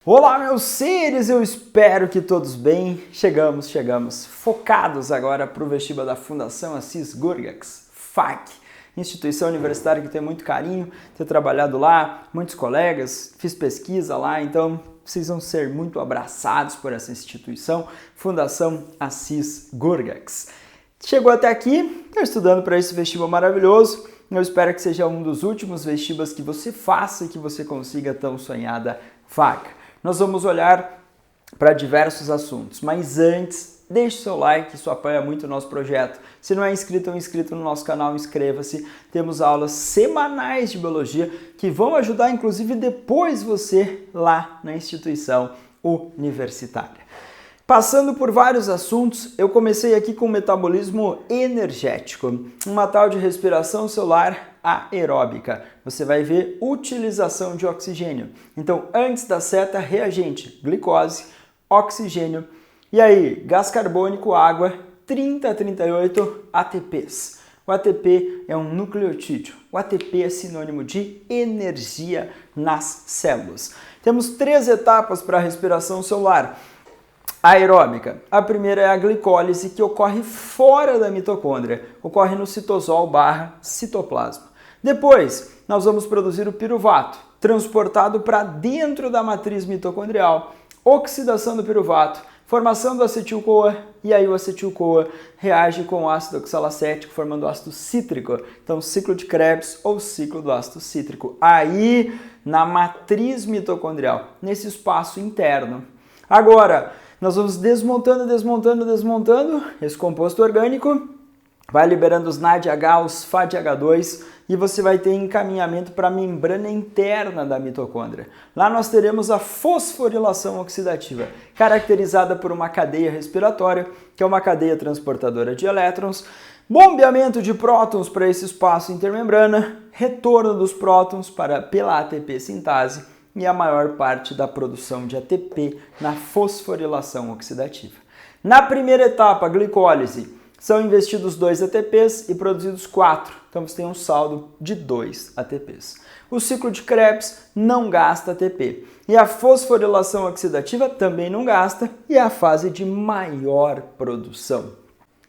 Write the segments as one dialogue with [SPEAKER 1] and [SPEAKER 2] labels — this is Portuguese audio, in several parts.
[SPEAKER 1] Olá, meus seres, eu espero que todos bem. Chegamos focados agora para o vestibular da Fundação Assis Gurgax, FAC, instituição universitária que tem muito carinho, ter trabalhado lá, muitos colegas, fiz pesquisa lá, então vocês vão ser muito abraçados por essa instituição, Fundação Assis Gurgax. Chegou até aqui, está estudando para esse vestibular maravilhoso. Eu espero que seja um dos últimos vestibulares que você faça e que você consiga a tão sonhada vaga. Nós vamos olhar para diversos assuntos, mas antes, deixe seu like, isso apoia muito o nosso projeto. Se não é inscrito ou inscrito no nosso canal, inscreva-se. Temos aulas semanais de biologia que vão ajudar, inclusive, depois você lá na instituição universitária. Passando por vários assuntos, eu comecei aqui com o metabolismo energético, uma tal de respiração celular aeróbica. Você vai ver utilização de oxigênio. Então, antes da seta, reagente, glicose, oxigênio. E aí, gás carbônico, água, 30 a 38 ATPs. O ATP é um nucleotídeo. O ATP é sinônimo de energia nas células. Temos 3 etapas para a respiração celular aeróbica. A primeira é a glicólise, que ocorre fora da mitocôndria, ocorre no citosol/citoplasma. Depois, nós vamos produzir o piruvato, transportado para dentro da matriz mitocondrial, oxidação do piruvato, formação do acetil-CoA, e aí o acetil-CoA reage com o ácido oxalacético, formando ácido cítrico. Então, ciclo de Krebs ou ciclo do ácido cítrico. Aí, na matriz mitocondrial, nesse espaço interno. Agora, nós vamos desmontando esse composto orgânico, vai liberando os NADH, os FADH2 e você vai ter encaminhamento para a membrana interna da mitocôndria. Lá nós teremos a fosforilação oxidativa, caracterizada por uma cadeia respiratória, que é uma cadeia transportadora de elétrons, bombeamento de prótons para esse espaço intermembrana, retorno dos prótons pela ATP sintase, e a maior parte da produção de ATP na fosforilação oxidativa. Na primeira etapa, a glicólise, são investidos 2 ATPs e produzidos 4, então você tem um saldo de 2 ATPs. O ciclo de Krebs não gasta ATP e a fosforilação oxidativa também não gasta e é a fase de maior produção.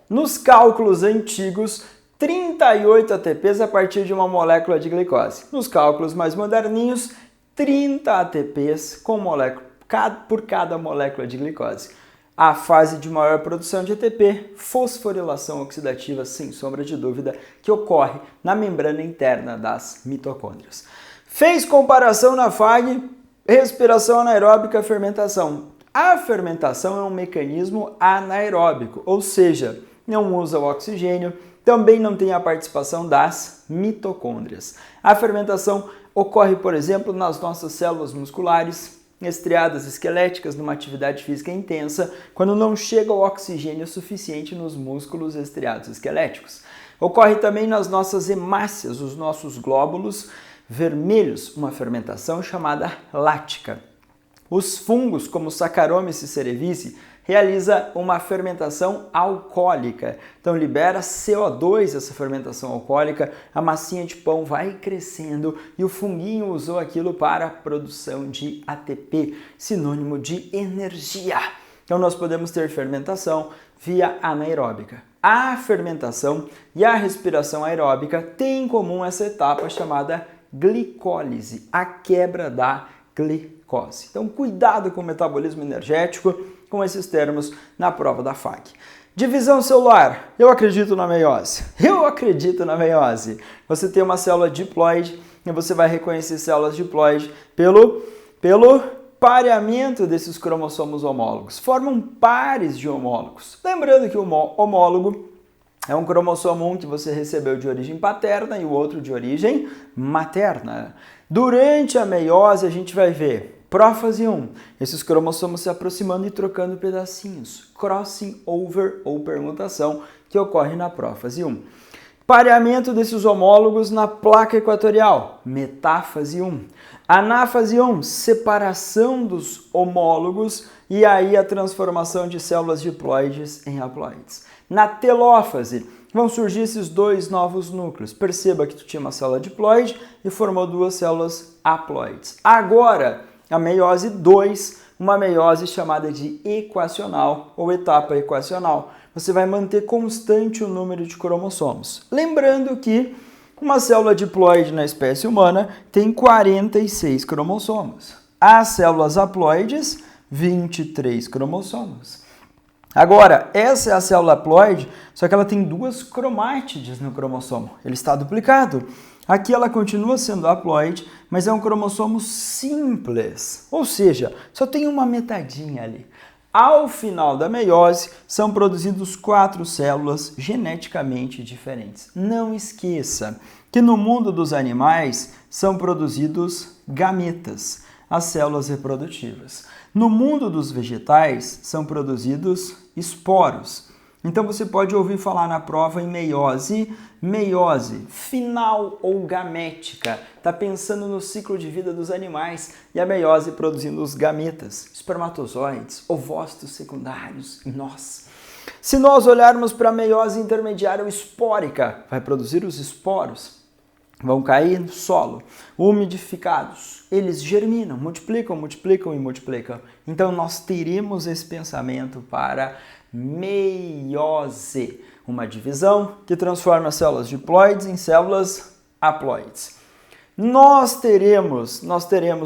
[SPEAKER 1] Nos cálculos antigos, 38 ATPs a partir de uma molécula de glicose. Nos cálculos mais moderninhos, 30 ATPs por cada molécula de glicose. A fase de maior produção de ATP, fosforilação oxidativa, sem sombra de dúvida, que ocorre na membrana interna das mitocôndrias. Fez comparação na FAG, respiração anaeróbica, fermentação. A fermentação é um mecanismo anaeróbico, ou seja, não usa o oxigênio, também não tem a participação das mitocôndrias. A fermentação ocorre, por exemplo, nas nossas células musculares, estriadas esqueléticas numa atividade física intensa, quando não chega o oxigênio suficiente nos músculos estriados esqueléticos. Ocorre também nas nossas hemácias, os nossos glóbulos vermelhos, uma fermentação chamada lática. Os fungos, como Saccharomyces cerevisiae, realiza uma fermentação alcoólica. Então libera CO2 essa fermentação alcoólica, a massinha de pão vai crescendo e o funguinho usou aquilo para a produção de ATP, sinônimo de energia. Então nós podemos ter fermentação via anaeróbica. A fermentação e a respiração aeróbica têm em comum essa etapa chamada glicólise, a quebra da glicose. Então cuidado com o metabolismo energético, com esses termos na prova da FAC. Divisão celular. Eu acredito na meiose. Você tem uma célula diploide e você vai reconhecer células diploide pelo pareamento desses cromossomos homólogos. Formam pares de homólogos. Lembrando que o homólogo é um cromossomo 1 que você recebeu de origem paterna e o outro de origem materna. Durante a meiose a gente vai ver prófase 1, esses cromossomos se aproximando e trocando pedacinhos. Crossing over ou permutação que ocorre na prófase 1. Pareamento desses homólogos na placa equatorial. Metáfase 1. Anáfase 1, separação dos homólogos e aí a transformação de células diploides em haploides. Na telófase, vão surgir esses 2 novos núcleos. Perceba que tu tinha uma célula diploide e formou 2 células haploides. Agora, A meiose 2, uma meiose chamada de equacional ou etapa equacional. Você vai manter constante o número de cromossomos. Lembrando que uma célula diploide na espécie humana tem 46 cromossomos. As células haploides, 23 cromossomos. Agora, essa é a célula haploide, só que ela tem 2 cromátides no cromossomo. Ele está duplicado. Aqui ela continua sendo haploide, mas é um cromossomo simples, ou seja, só tem uma metadinha ali. Ao final da meiose, são produzidos 4 células geneticamente diferentes. Não esqueça que no mundo dos animais são produzidos gametas, as células reprodutivas. No mundo dos vegetais são produzidos esporos. Então você pode ouvir falar na prova em meiose, final ou gamética. Está pensando no ciclo de vida dos animais e a meiose produzindo os gametas, espermatozoides, ovócitos secundários em nós. Se nós olharmos para a meiose intermediária ou espórica, vai produzir os esporos. Vão cair no solo, umidificados. Eles germinam, multiplicam e multiplicam. Então nós teremos esse pensamento para meiose, uma divisão que transforma as células diploides em células haploides. Nós teremos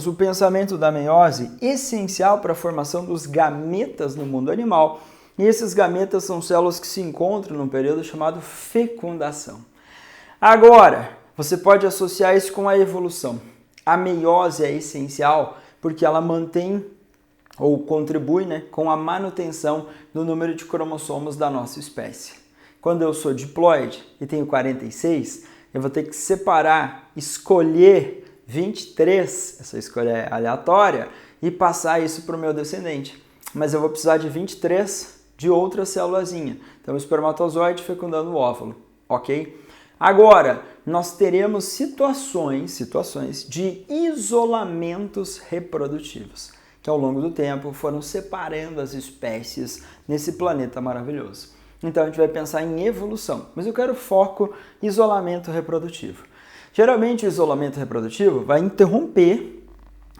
[SPEAKER 1] o pensamento da meiose essencial para a formação dos gametas no mundo animal. E esses gametas são células que se encontram num período chamado fecundação. Agora, você pode associar isso com a evolução. A meiose é essencial porque ela mantém ou contribui, com a manutenção do número de cromossomos da nossa espécie. Quando eu sou diploide e tenho 46, eu vou ter que separar, escolher 23, essa escolha é aleatória, e passar isso para o meu descendente. Mas eu vou precisar de 23 de outra célulazinha. Então, o espermatozoide fecundando o óvulo, ok? Agora, nós teremos situações de isolamentos reprodutivos, que ao longo do tempo foram separando as espécies nesse planeta maravilhoso. Então a gente vai pensar em evolução, mas eu quero foco em isolamento reprodutivo. Geralmente o isolamento reprodutivo vai interromper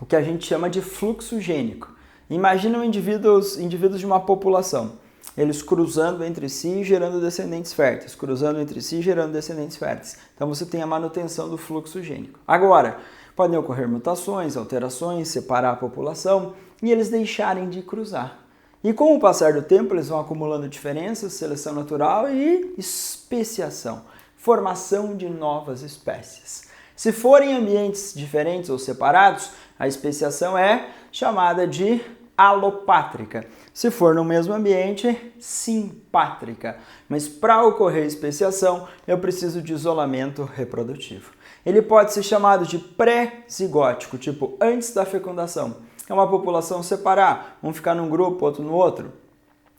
[SPEAKER 1] o que a gente chama de fluxo gênico. Imagina indivíduos de uma população, eles cruzando entre si, gerando descendentes férteis, cruzando entre si, gerando descendentes férteis. Então você tem a manutenção do fluxo gênico. Agora, podem ocorrer mutações, alterações, separar a população e eles deixarem de cruzar. E com o passar do tempo, eles vão acumulando diferenças, seleção natural e especiação, formação de novas espécies. Se forem ambientes diferentes ou separados, a especiação é chamada de alopátrica. Se for no mesmo ambiente, simpátrica. Mas para ocorrer especiação, eu preciso de isolamento reprodutivo. Ele pode ser chamado de pré-zigótico, tipo antes da fecundação. É uma população separar, um ficar num grupo, outro no outro.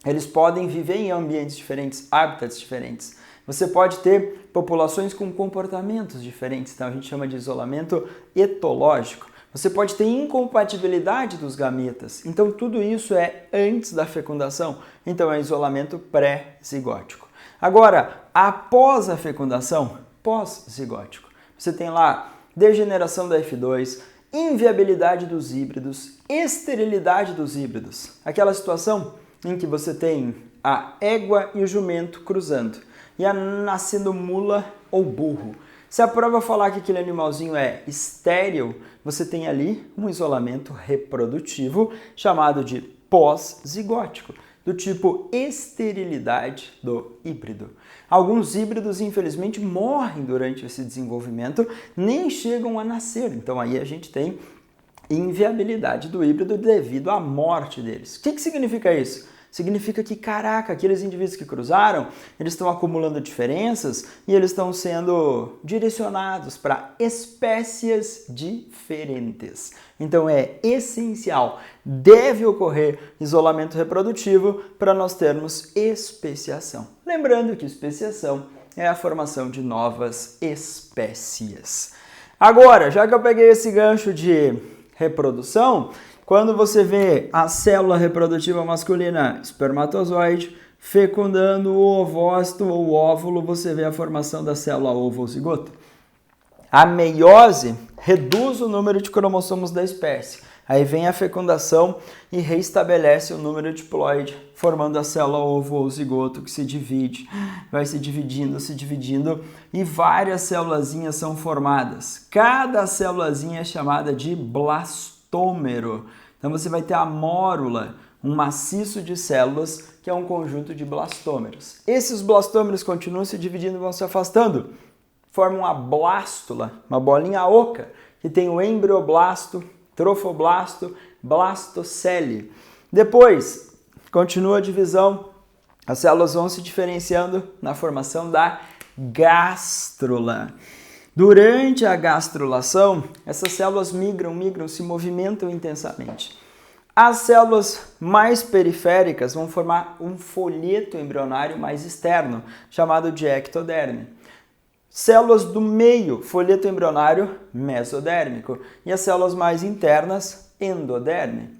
[SPEAKER 1] Eles podem viver em ambientes diferentes, hábitats diferentes. Você pode ter populações com comportamentos diferentes, então a gente chama de isolamento etológico. Você pode ter incompatibilidade dos gametas, então tudo isso é antes da fecundação, então é isolamento pré-zigótico. Agora, após a fecundação, pós-zigótico, você tem lá degeneração da F2, inviabilidade dos híbridos, esterilidade dos híbridos. Aquela situação em que você tem a égua e o jumento cruzando e a nascendo mula ou burro. Se a prova falar que aquele animalzinho é estéril, você tem ali um isolamento reprodutivo chamado de pós-zigótico, do tipo esterilidade do híbrido. Alguns híbridos, infelizmente, morrem durante esse desenvolvimento, nem chegam a nascer. Então aí a gente tem inviabilidade do híbrido devido à morte deles. O que significa isso? Significa que, caraca, aqueles indivíduos que cruzaram, eles estão acumulando diferenças e eles estão sendo direcionados para espécies diferentes. Então é essencial, deve ocorrer isolamento reprodutivo para nós termos especiação. Lembrando que especiação é a formação de novas espécies. Agora, já que eu peguei esse gancho de reprodução, quando você vê a célula reprodutiva masculina, espermatozoide, fecundando o ovócito ou o óvulo, você vê a formação da célula ovo ou zigoto. A meiose reduz o número de cromossomos da espécie. Aí vem a fecundação e reestabelece o número diploide, formando a célula ovo ou zigoto que se divide. Vai se dividindo e várias célulazinhas são formadas. Cada célulazinha é chamada de blastômero. Então você vai ter a mórula, um maciço de células que é um conjunto de blastômeros. Esses blastômeros continuam se dividindo e vão se afastando. Formam a blástula, uma bolinha oca, que tem o embrioblasto, trofoblasto, blastocele. Depois, continua a divisão, as células vão se diferenciando na formação da gástrula. Durante a gastrulação, essas células migram, se movimentam intensamente. As células mais periféricas vão formar um folheto embrionário mais externo, chamado de ectoderme. Células do meio, folheto embrionário mesodérmico, e as células mais internas, endoderme.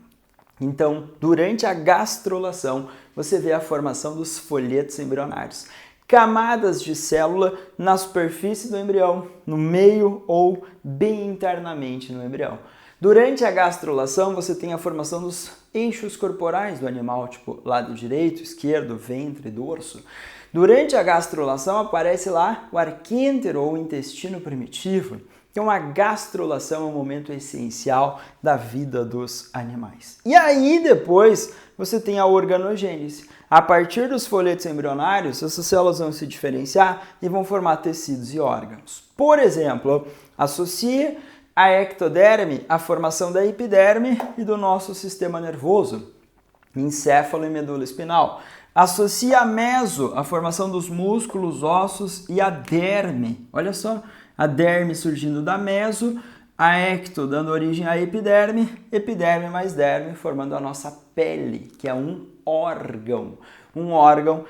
[SPEAKER 1] Então, durante a gastrulação, você vê a formação dos folhetos embrionários. Camadas de célula na superfície do embrião, no meio ou bem internamente no embrião. Durante a gastrulação, você tem a formação dos eixos corporais do animal, tipo lado direito, esquerdo, ventre, dorso. Durante a gastrulação aparece lá o arquêntero ou intestino primitivo. Então a gastrulação é um momento essencial da vida dos animais. E aí depois você tem a organogênese. A partir dos folhetos embrionários, essas células vão se diferenciar e vão formar tecidos e órgãos. Por exemplo, associa a ectoderme à formação da epiderme e do nosso sistema nervoso, encéfalo e medula espinal. Associa a meso à formação dos músculos, ossos e a derme. Olha só, a derme surgindo da meso, a ecto dando origem à epiderme, epiderme mais derme formando a nossa pele, que é um órgão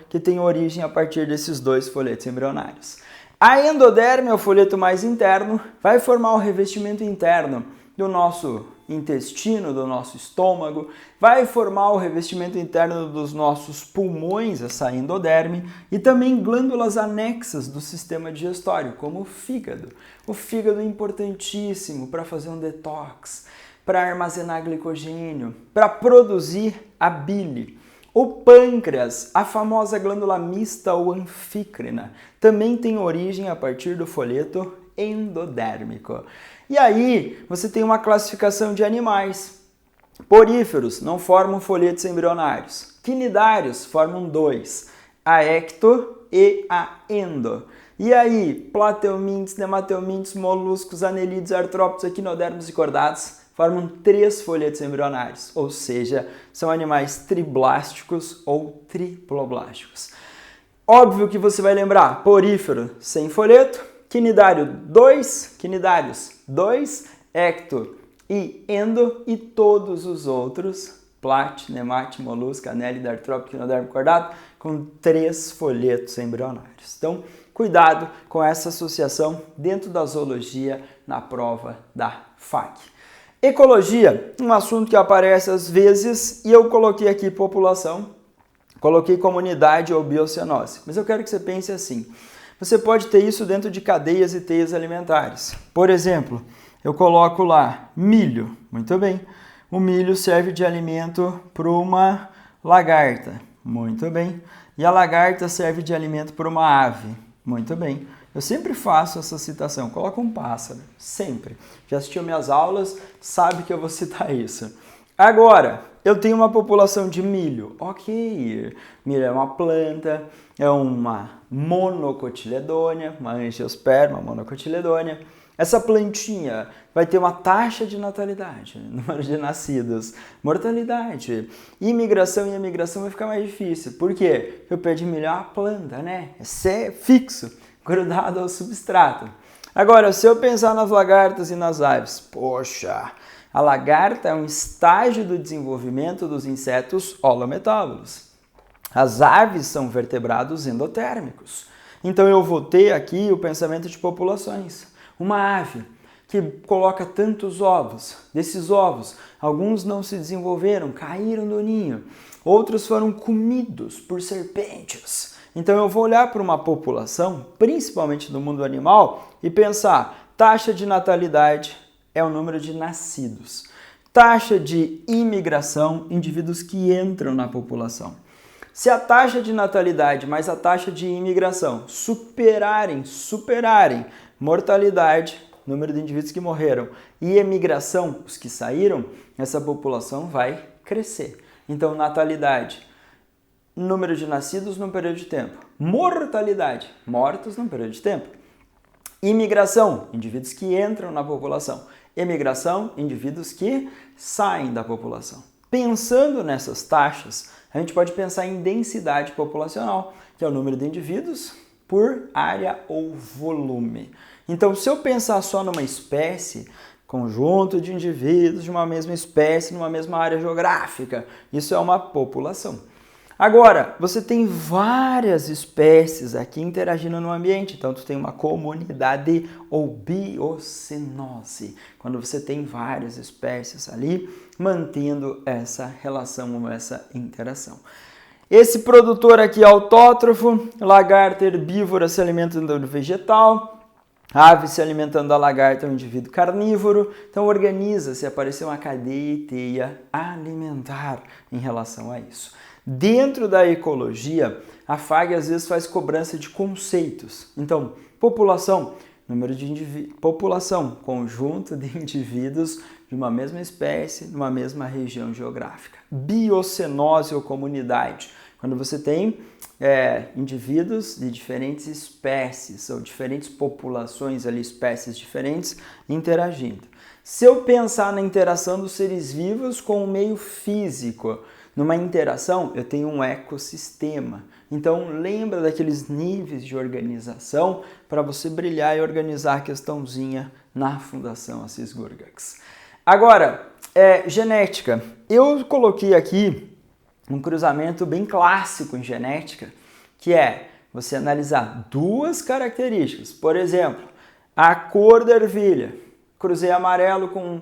[SPEAKER 1] que tem origem a partir desses dois folhetos embrionários. A endoderme, o folheto mais interno, vai formar o revestimento interno do nosso intestino, do nosso estômago, vai formar o revestimento interno dos nossos pulmões, essa endoderme, e também glândulas anexas do sistema digestório, como o fígado. O fígado é importantíssimo para fazer um detox, para armazenar glicogênio, para produzir a bile. O pâncreas, a famosa glândula mista ou anfícrina, também tem origem a partir do folheto endodérmico. E aí você tem uma classificação de animais. Poríferos não formam folhetos embrionários. Quinidários formam dois, a ecto e a endo. E aí, plateumintes, nemateumintes, moluscos, anelídeos, artrópodes, equinodermos e cordados formam 3 folhetos embrionários, ou seja, são animais triblásticos ou triploblásticos. Óbvio que você vai lembrar, porífero sem folheto, quinidários 2, ecto e endo, e todos os outros, plat, nemate, molusco, anélide, artrópode, equinodermo, cordado, com 3 folhetos embrionários. Então, cuidado com essa associação dentro da zoologia na prova da FAQ. Ecologia, um assunto que aparece às vezes, e eu coloquei aqui população, coloquei comunidade ou biocenose. Mas eu quero que você pense assim, você pode ter isso dentro de cadeias e teias alimentares. Por exemplo, eu coloco lá milho, muito bem. O milho serve de alimento para uma lagarta, muito bem. E a lagarta serve de alimento para uma ave, muito bem. Eu sempre faço essa citação, coloco um pássaro, sempre. Já assistiu minhas aulas, sabe que eu vou citar isso. Agora, eu tenho uma população de milho, ok. Milho é uma planta, é uma monocotiledônia, uma angiosperma monocotiledônia. Essa plantinha vai ter uma taxa de natalidade, número de nascidos, mortalidade. Imigração e emigração vai ficar mais difícil. Por quê? Porque o pé de milho é uma planta, né? É fixo, grudado ao substrato. Agora, se eu pensar nas lagartas e nas aves, poxa, a lagarta é um estágio do desenvolvimento dos insetos holometábolos. As aves são vertebrados endotérmicos. Então eu vou ter aqui o pensamento de populações. Uma ave que coloca tantos ovos, desses ovos, alguns não se desenvolveram, caíram do ninho, outros foram comidos por serpentes. Então eu vou olhar para uma população, principalmente do mundo animal, e pensar, taxa de natalidade é o número de nascidos. Taxa de imigração, indivíduos que entram na população. Se a taxa de natalidade mais a taxa de imigração superarem mortalidade, número de indivíduos que morreram, e emigração, os que saíram, essa população vai crescer. Então, natalidade, número de nascidos num período de tempo. Mortalidade, mortos num período de tempo. Imigração, indivíduos que entram na população. Emigração, indivíduos que saem da população. Pensando nessas taxas, a gente pode pensar em densidade populacional, que é o número de indivíduos por área ou volume. Então, se eu pensar só numa espécie, conjunto de indivíduos de uma mesma espécie, numa mesma área geográfica, isso é uma população. Agora, você tem várias espécies aqui interagindo no ambiente, então tu tem uma comunidade ou biocenose, quando você tem várias espécies ali mantendo essa relação, essa interação. Esse produtor aqui é autótrofo, lagarta herbívora se alimentando do vegetal, ave se alimentando da lagarta é um indivíduo carnívoro, então organiza-se, apareceu uma cadeia e teia alimentar em relação a isso. Dentro da ecologia, a FAG às vezes faz cobrança de conceitos. Então, população, número de população, conjunto de indivíduos de uma mesma espécie, numa mesma região geográfica. Biocenose ou comunidade, quando você tem indivíduos de diferentes espécies ou diferentes populações ali, espécies diferentes, interagindo. Se eu pensar na interação dos seres vivos com o meio físico, numa interação, eu tenho um ecossistema. Então, lembra daqueles níveis de organização para você brilhar e organizar a questãozinha na Fundação Assis Gurgax. Agora, genética. Eu coloquei aqui um cruzamento bem clássico em genética, que é você analisar duas características. Por exemplo, a cor da ervilha. Cruzei amarelo com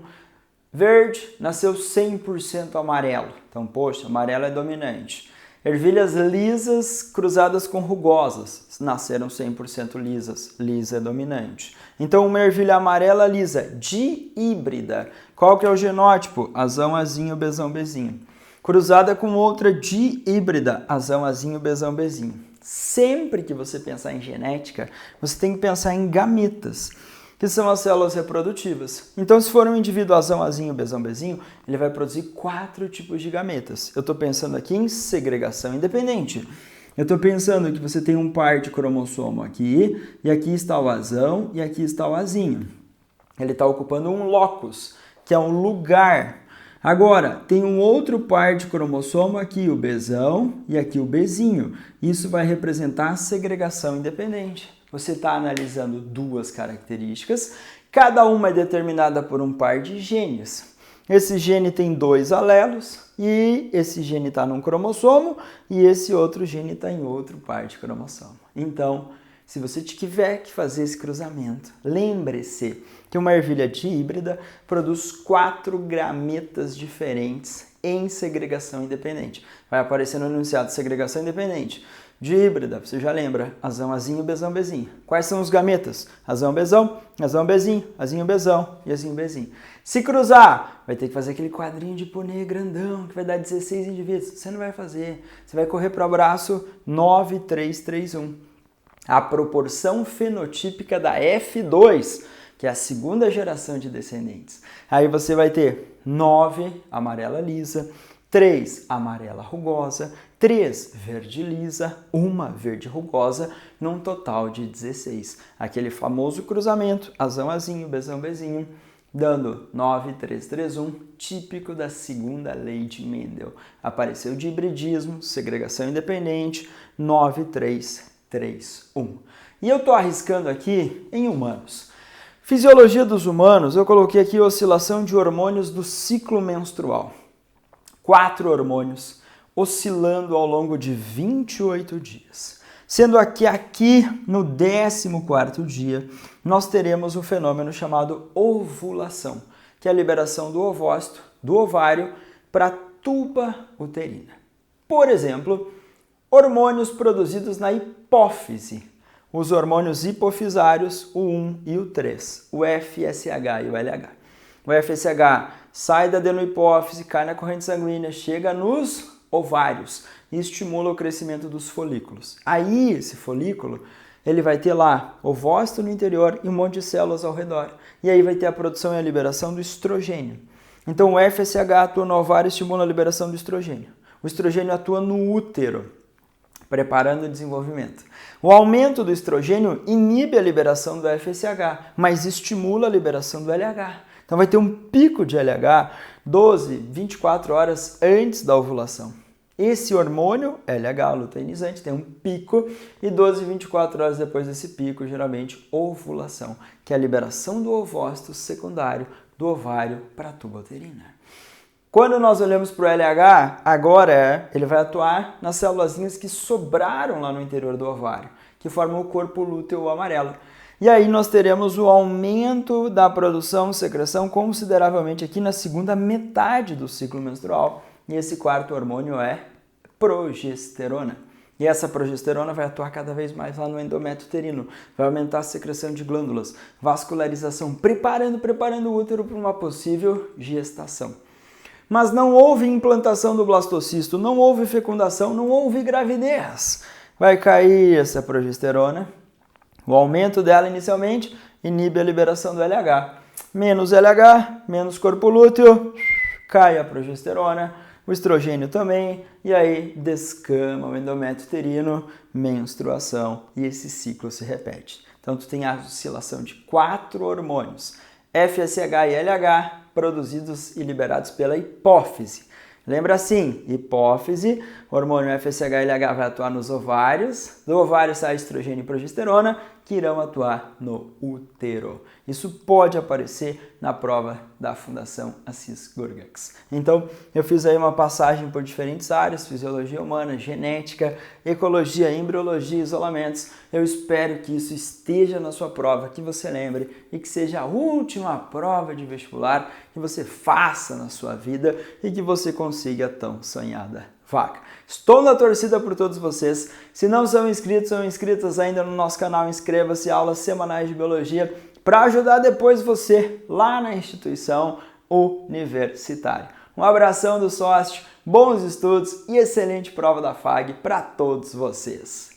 [SPEAKER 1] verde, nasceu 100% amarelo. Então, poxa, amarelo é dominante. Ervilhas lisas cruzadas com rugosas, nasceram 100% lisas. Lisa é dominante. Então, uma ervilha amarela lisa, dihíbrida. Qual que é o genótipo? Azão, azinho, bezão, bezinho. Cruzada com outra dihíbrida, azão, azinho, bezão, bezinho. Sempre que você pensar em genética, você tem que pensar em gametas, que são as células reprodutivas. Então, se for um indivíduo azão, azinho, bezão, bezinho, ele vai produzir 4 tipos de gametas. Eu estou pensando aqui em segregação independente. Eu estou pensando que você tem um par de cromossomo aqui, e aqui está o azão, e aqui está o azinho. Ele está ocupando um locus, que é um lugar. Agora, tem um outro par de cromossomo aqui, o bezão, e aqui o bezinho. Isso vai representar a segregação independente. Você está analisando duas características, cada uma é determinada por um par de genes. Esse gene tem 2 alelos e esse gene está num cromossomo e esse outro gene está em outro par de cromossomo. Então, se você tiver que fazer esse cruzamento, lembre-se que uma ervilha dihíbrida produz 4 gametas diferentes em segregação independente. Vai aparecer no enunciado segregação independente. Dihíbrida, você já lembra, azão, azinho, bezão, bezinho. Quais são os gametas? Azão, bezão, azão, bezinho, azinho, bezão e azinho, bezinho. Se cruzar, vai ter que fazer aquele quadrinho de pônei grandão, que vai dar 16 indivíduos. Você não vai fazer. Você vai correr para o braço 9, 3, 3, 1. A proporção fenotípica da F2, que é a segunda geração de descendentes. Aí você vai ter 9, amarela lisa, 3, amarela rugosa, 3, verde lisa, 1 verde rugosa, num total de 16. Aquele famoso cruzamento, azão, azinho, bezão, bezinho, dando 9, 3, 3, 1, típico da segunda lei de Mendel. Apareceu de hibridismo, segregação independente, 9, 3, 3, 1. E eu estou arriscando aqui em humanos. Fisiologia dos humanos, eu coloquei aqui oscilação de hormônios do ciclo menstrual. 4 hormônios oscilando ao longo de 28 dias. Sendo que aqui no 14º dia, nós teremos um fenômeno chamado ovulação, que é a liberação do ovócito, do ovário, para a tuba uterina. Por exemplo, hormônios produzidos na hipófise, os hormônios hipofisários, o 1 e o 3, o FSH e o LH. O FSH sai da adenohipófise, cai na corrente sanguínea, chega nos ovários e estimula o crescimento dos folículos. Aí, esse folículo, ele vai ter lá ovócito no interior e um monte de células ao redor. E aí vai ter a produção e a liberação do estrogênio. Então, o FSH atua no ovário e estimula a liberação do estrogênio. O estrogênio atua no útero, preparando o desenvolvimento. O aumento do estrogênio inibe a liberação do FSH, mas estimula a liberação do LH. Então vai ter um pico de LH 12, 24 horas antes da ovulação. Esse hormônio, LH, luteinizante, tem um pico e 12, 24 horas depois desse pico, geralmente ovulação, que é a liberação do ovócito secundário do ovário para a tuba uterina. Quando nós olhamos para o LH, agora ele vai atuar nas célulazinhas que sobraram lá no interior do ovário, que formam o corpo lúteo amarelo. E aí nós teremos o aumento da produção e secreção consideravelmente aqui na segunda metade do ciclo menstrual. E esse quarto hormônio é progesterona. E essa progesterona vai atuar cada vez mais lá no endométrio uterino, vai aumentar a secreção de glândulas, vascularização, preparando o útero para uma possível gestação. Mas não houve implantação do blastocisto, não houve fecundação, não houve gravidez. Vai cair essa progesterona. O aumento dela inicialmente inibe a liberação do LH. Menos LH, menos corpo lúteo, cai a progesterona, o estrogênio também, e aí descama o endométrio uterino, menstruação, e esse ciclo se repete. Então tu tem a oscilação de 4 hormônios, FSH e LH, produzidos e liberados pela hipófise. Lembra assim, hipófise, hormônio FSH e LH vai atuar nos ovários, do ovário sai estrogênio e progesterona, que irão atuar no útero. Isso pode aparecer na prova da Fundação Assis Gurgax. Então, eu fiz aí uma passagem por diferentes áreas, fisiologia humana, genética, ecologia, embriologia, isolamentos. Eu espero que isso esteja na sua prova, que você lembre e que seja a última prova de vestibular que você faça na sua vida e que você consiga a tão sonhada vaga. Estou na torcida por todos vocês. Se não são inscritos ou inscritas ainda no nosso canal, inscreva-se, aulas semanais de biologia para ajudar depois você lá na instituição universitária. Um abração do sócio, bons estudos e excelente prova da FAG para todos vocês.